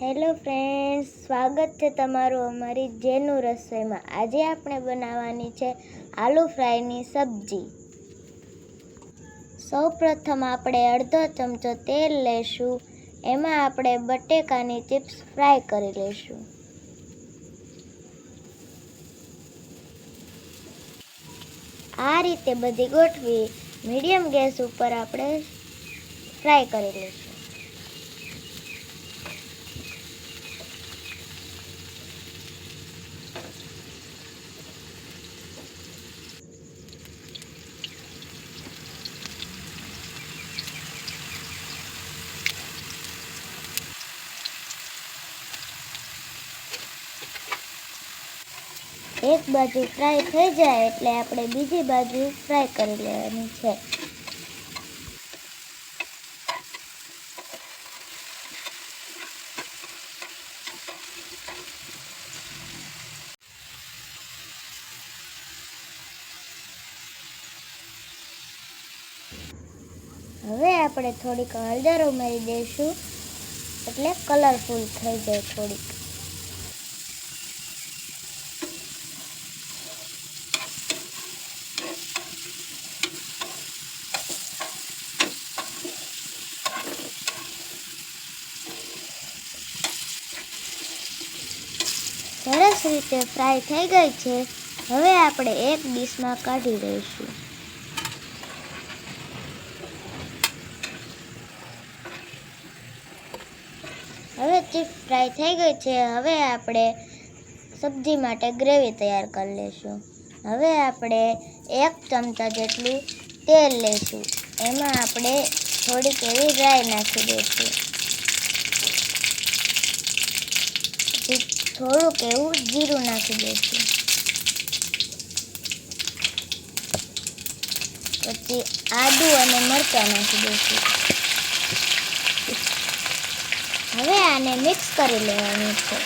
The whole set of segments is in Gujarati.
હેલો ફ્રેન્ડ્સ, સ્વાગત છે તમારું અમારી જેનું રસોઈમાં। આજે આપણે બનાવવાની છે આલુ ફ્રાયની સબ્જી। સૌપ્રથમ આપણે અડધો ચમચો તેલ લેશું, એમાં આપણે બટેકાની ચિપ્સ ફ્રાય કરી લેશું। આ રીતે બધી ગોઠવી મીડિયમ ગેસ ઉપર આપણે ફ્રાય કરી લઈશું। એક બાજુ ફ્રાય થઈ જાય એટલે આપણે બીજી બાજુ ફ્રાય કરી લેવાની છે। હવે આપણે થોડીક હળદર ઉમેરી દઈશું એટલે કલરફુલ થઈ જાય થોડીક। સરસ રીતે ફ્રાય થઈ ગઈ છે। હવે આપણે એક ડીશમાં કાઢી લઈશું। હવે ચિપ્સ ફ્રાય થઈ ગઈ છે। હવે આપણે સબ્જી માટે ગ્રેવી તૈયાર કરી લઈશું। હવે આપણે 1 ચમચા જેટલું તેલ લઈશું, એમાં આપણે થોડીક એવી રાઈ નાખી દઈશું, થોડુંક એવું જીરું નાખી દઈશું, પછી આદુ અને મરચાં નાખી દઈશું। હવે આને મિક્સ કરી લેવાનું છે।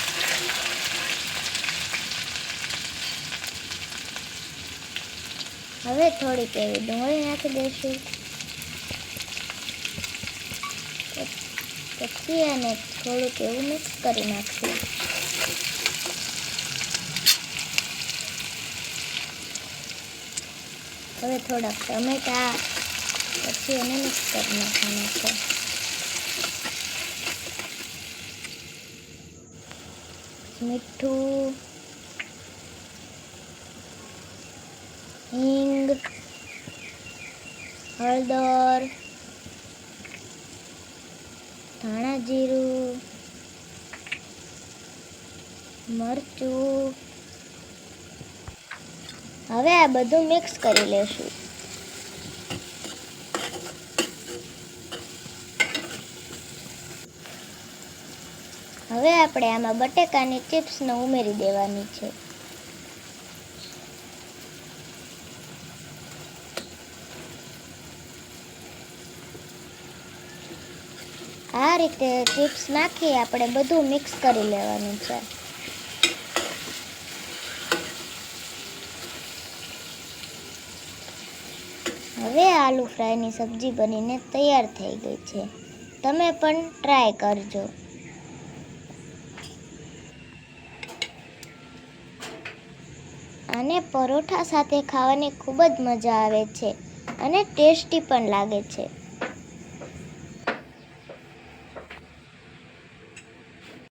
હવે થોડીક એવી ડુંગળી નાખી દઈશું, પછી આને થોડુંક એવું મિક્સ કરી નાખશું। હવે થોડાક ટમેટા, પછી એને મિક્સ કરી નાખવાના છે। મીઠું, હિંગ, હળદર, ધાણા જીરું, મરચું। હવે આ બધું મિક્સ કરી લેશું। હવે આપણે આમાં બટેકાની ચિપ્સને ઉમેરી દેવાની છે। આ રીતે ચિપ્સ નાખી આપણે બધું મિક્સ કરી લેવાનું છે। હવે આલુ ફ્રાયની સબ્જી બનીને તૈયાર થઈ ગઈ છે। તમે પણ ટ્રાય કરજો। આને પરોઠા સાથે ખાવાની ખૂબ જ મજા આવે છે અને ટેસ્ટી પણ લાગે છે।